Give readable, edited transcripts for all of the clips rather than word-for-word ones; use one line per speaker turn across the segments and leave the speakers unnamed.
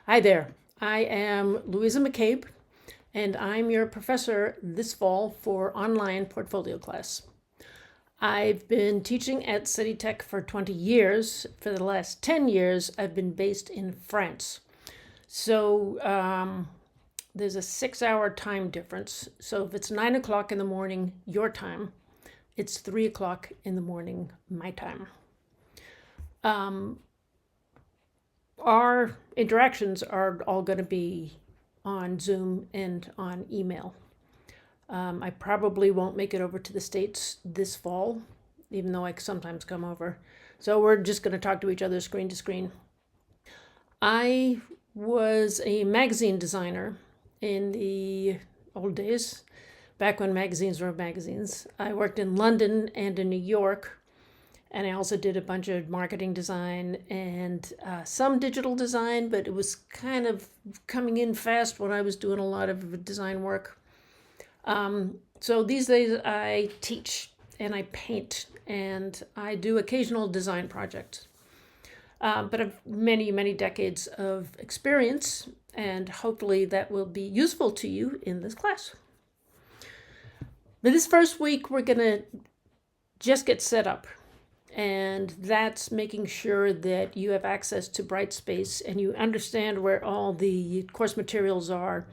Hi there. I am Louisa McCabe, and I'm your professor this fall for online portfolio class. I've been teaching at City Tech for 20 years. For the last 10 years, I've been based in France. So there's a 6 hour time difference. So if it's 9 o'clock in the morning, your time, it's 3 o'clock in the morning, my time. Our interactions are all going to be on Zoom and on email. I probably won't make it over to the States this fall, even though I sometimes come over. So we're just going to talk to each other screen to screen. I was a magazine designer in the old days, back when magazines were magazines. I worked in London and in New York, and I also did a bunch of marketing design and some digital design, but it was kind of coming in fast when I was doing a lot of design work. So these days I teach and I paint and I do occasional design projects. But I've many, many decades of experience, and hopefully that will be useful to you in this class. But this first week, we're going to just get set up. And that's making sure that you have access to Brightspace and you understand where all the course materials are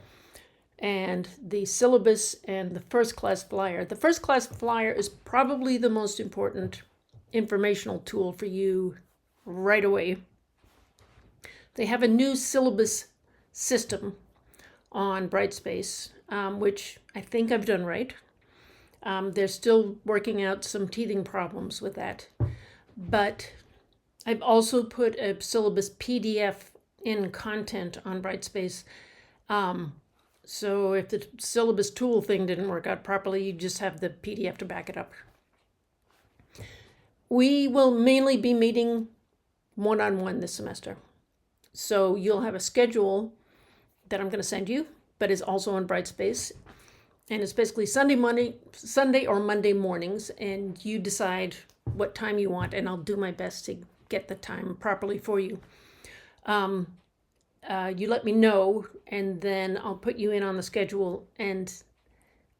and the syllabus and the first class flyer. The first class flyer is probably the most important informational tool for you right away. They have a new syllabus system on Brightspace, which I think I've done right. They're still working out some teething problems with that. But I've also put a syllabus PDF in content on Brightspace. So if the syllabus tool thing didn't work out properly, you just have the PDF to back it up. We will mainly be meeting one-on-one this semester. So you'll have a schedule that I'm going to send you, but is also on Brightspace. And it's basically Sunday or Monday mornings, and you decide what time you want, and I'll do my best to get the time properly for you. You let me know, and then I'll put you in on the schedule. And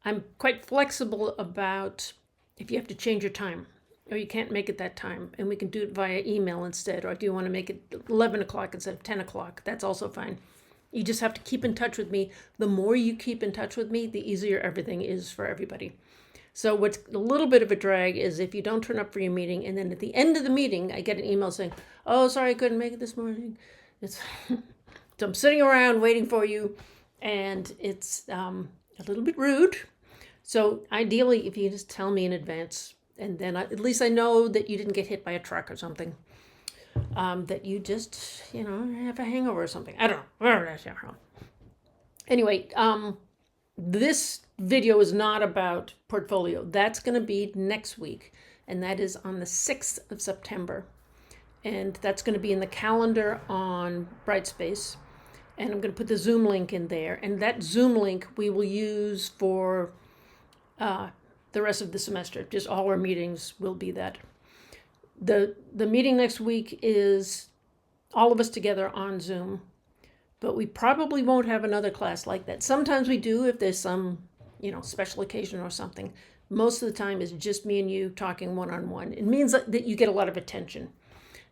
I'm quite flexible about if you have to change your time or you can't make it that time, and we can do it via email instead. Or do you want to make it 11 o'clock instead of 10 o'clock? That's also fine. You just have to keep in touch with me. The more you keep in touch with me, the easier everything is for everybody. So what's a little bit of a drag is if you don't turn up for your meeting, and then at the end of the meeting, I get an email saying, "Oh, sorry, I couldn't make it this morning." It's so I'm sitting around waiting for you, and it's a little bit rude. So ideally, if you just tell me in advance, and then at least I know that you didn't get hit by a truck or something. That you just, have a hangover or something. I don't know. Anyway, this video is not about portfolio. That's going to be next week, and that is on the 6th of September. And that's going to be in the calendar on Brightspace. And I'm going to put the Zoom link in there. And that Zoom link we will use for the rest of the semester. Just all our meetings will be that. The meeting next week is all of us together on Zoom, but we probably won't have another class like that. Sometimes we do if there's some, special occasion or something. Most of the time it's just me and you talking one-on-one. It means that you get a lot of attention,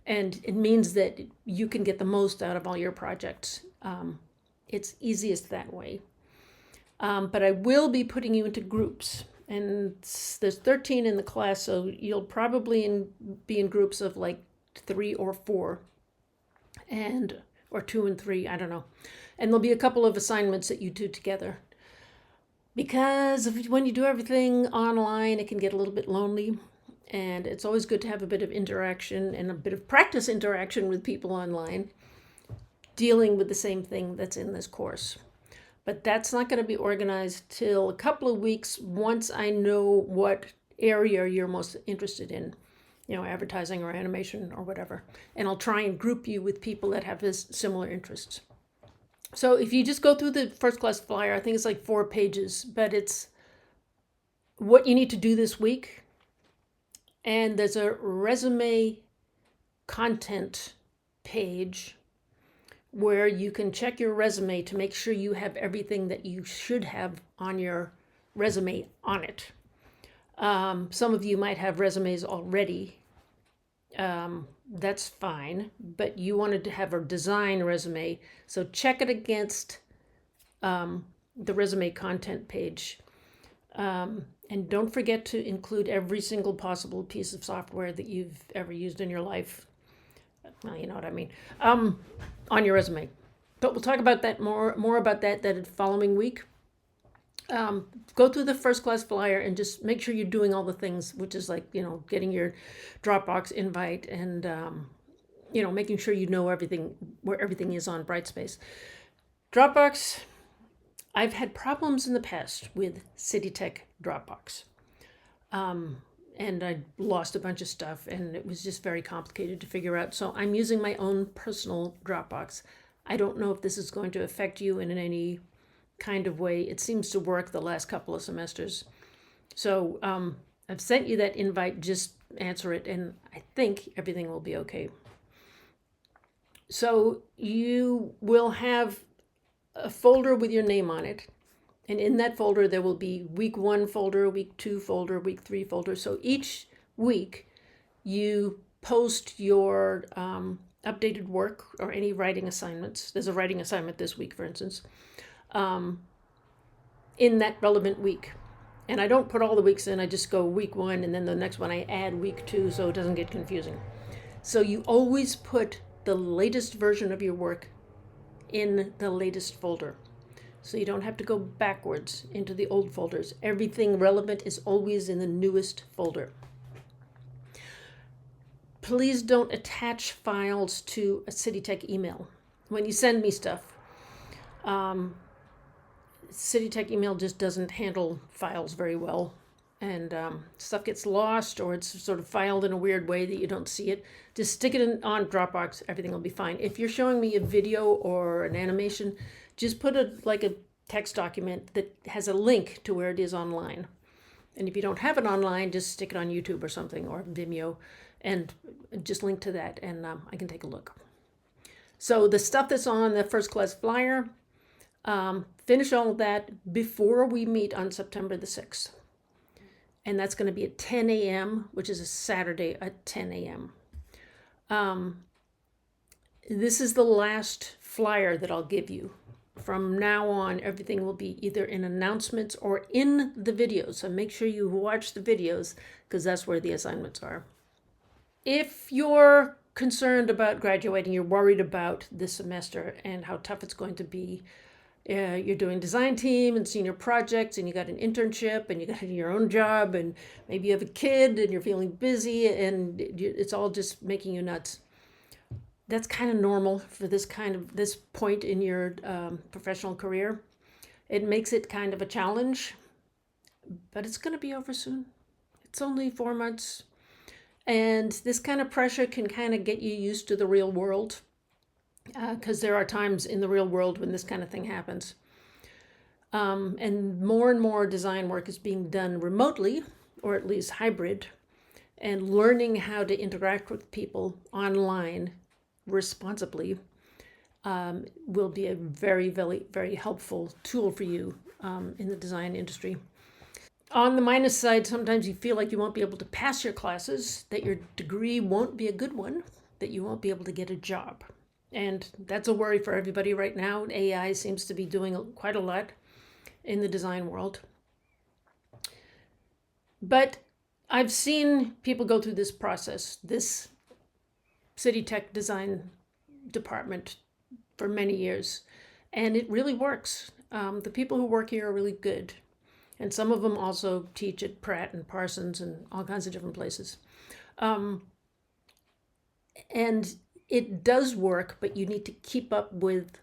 and it means that you can get the most out of all your projects. It's easiest that way. But I will be putting you into groups. And there's 13 in the class, so you'll probably be in groups of like 3 or 4, or 2 and 3, I don't know. And there'll be a couple of assignments that you do together. Because when you do everything online, it can get a little bit lonely. And it's always good to have a bit of interaction and a bit of practice interaction with people online, dealing with the same thing that's in this course. But that's not going to be organized till a couple of weeks once I know what area you're most interested in, advertising or animation or whatever. And I'll try and group you with people that have similar interests. So if you just go through the first class flyer, I think it's like 4 pages, but it's what you need to do this week. And there's a resume content page where you can check your resume to make sure you have everything that you should have on your resume on it. Some of you might have resumes already. That's fine, but you wanted to have a design resume, so check it against the resume content page. And don't forget to include every single possible piece of software that you've ever used in your life. Well, you know what I mean. On your resume. But we'll talk about that more about that following week. Go through the first class flyer and just make sure you're doing all the things, which is like, getting your Dropbox invite and, making sure you know everything, where everything is on Brightspace. Dropbox, I've had problems in the past with CityTech Dropbox. And I lost a bunch of stuff and it was just very complicated to figure out. So I'm using my own personal Dropbox. I don't know if this is going to affect you in any kind of way. It seems to work the last couple of semesters. So I've sent you that invite, just answer it, and I think everything will be okay. So you will have a folder with your name on it. And in that folder, there will be week 1 folder, week 2 folder, week 3 folder. So each week you post your updated work or any writing assignments. There's a writing assignment this week, for instance, in that relevant week. And I don't put all the weeks in, I just go week 1 and then the next one I add week 2 so it doesn't get confusing. So you always put the latest version of your work in the latest folder. So you don't have to go backwards into the old folders. Everything relevant is always in the newest folder. Please don't attach files to a CityTech email. When you send me stuff, CityTech email just doesn't handle files very well. And stuff gets lost or it's sort of filed in a weird way that you don't see it. Just stick it on Dropbox, everything will be fine. If you're showing me a video or an animation, just put a text document that has a link to where it is online. And if you don't have it online, just stick it on YouTube or something, or Vimeo, and just link to that, and I can take a look. So the stuff that's on the first class flyer, finish all of that before we meet on September the 6th. And that's going to be at 10 a.m., which is a Saturday at 10 a.m. This is the last flyer that I'll give you. From now on, everything will be either in announcements or in the videos. So make sure you watch the videos because that's where the assignments are. If you're concerned about graduating, you're worried about this semester and how tough it's going to be, you're doing design team and senior projects and you got an internship and you got your own job and maybe you have a kid and you're feeling busy and it's all just making you nuts. That's kind of normal for this point in your professional career. It makes it kind of a challenge, but it's going to be over soon. It's only 4 months. And this kind of pressure can kind of get you used to the real world, because there are times in the real world when this kind of thing happens. And more design work is being done remotely, or at least hybrid, and learning how to interact with people online responsibly will be a very, very, very helpful tool for you in the design industry. On the minus side, sometimes you feel like you won't be able to pass your classes, that your degree won't be a good one, that you won't be able to get a job. And that's a worry for everybody right now. AI seems to be doing quite a lot in the design world. But I've seen people go through this process, this CityTech design department, for many years, and it really works. The people who work here are really good. And some of them also teach at Pratt and Parsons and all kinds of different places. And it does work, but you need to keep up with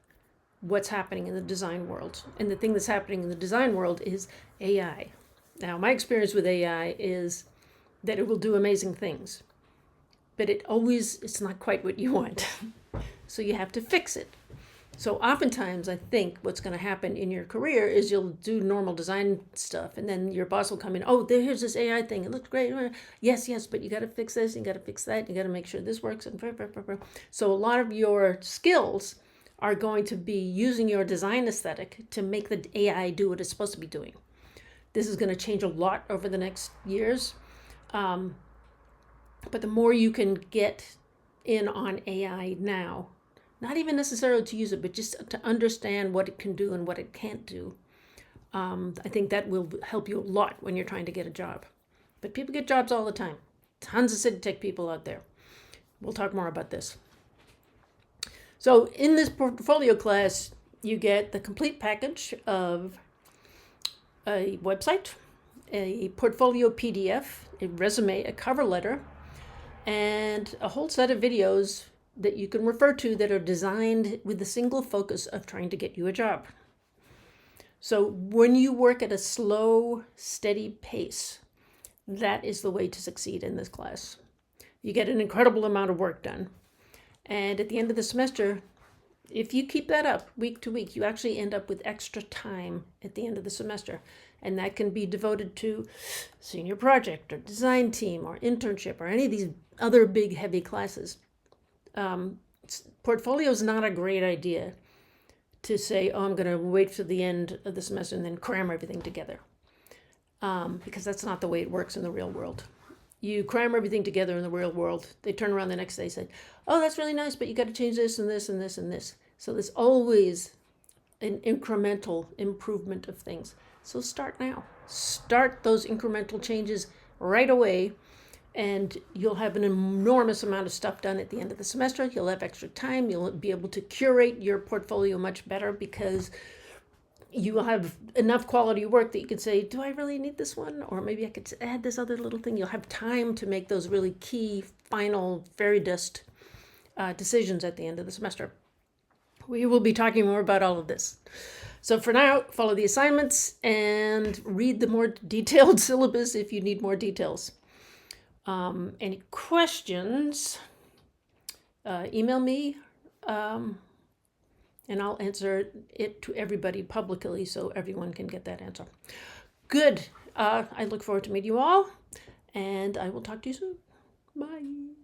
what's happening in the design world. And the thing that's happening in the design world is AI. Now, my experience with AI is that it will do amazing things, but it's not quite what you want. So you have to fix it. So oftentimes, I think what's going to happen in your career is you'll do normal design stuff, and then your boss will come in, oh, here's this AI thing. It looks great. Yes, but you got to fix this, you got to fix that, you got to make sure this works. And so a lot of your skills are going to be using your design aesthetic to make the AI do what it's supposed to be doing. This is going to change a lot over the next years. But the more you can get in on AI now, not even necessarily to use it, but just to understand what it can do and what it can't do, I think that will help you a lot when you're trying to get a job. But people get jobs all the time. Tons of city tech people out there. We'll talk more about this. So in this portfolio class, you get the complete package of a website, a portfolio PDF, a resume, a cover letter, and a whole set of videos that you can refer to that are designed with the single focus of trying to get you a job. So when you work at a slow, steady pace, that is the way to succeed in this class. You get an incredible amount of work done. And at the end of the semester, if you keep that up week to week, you actually end up with extra time at the end of the semester. And that can be devoted to senior project or design team or internship or any of these other big, heavy classes. Portfolio is not a great idea to say, oh, I'm going to wait for the end of the semester and then cram everything together. Because that's not the way it works in the real world. You cram everything together in the real world. They turn around the next day and say, oh, that's really nice, but you got to change this and this and this and this. So there's always an incremental improvement of things. So start now. Start those incremental changes right away, and you'll have an enormous amount of stuff done at the end of the semester. You'll have extra time. You'll be able to curate your portfolio much better because you will have enough quality work that you can say, do I really need this one? Or maybe I could add this other little thing. You'll have time to make those really key, final, fairy dust decisions at the end of the semester. We will be talking more about all of this. So for now, follow the assignments and read the more detailed syllabus if you need more details. Any questions, email me, and I'll answer it to everybody publicly so everyone can get that answer. Good. I look forward to meeting you all, and I will talk to you soon. Bye.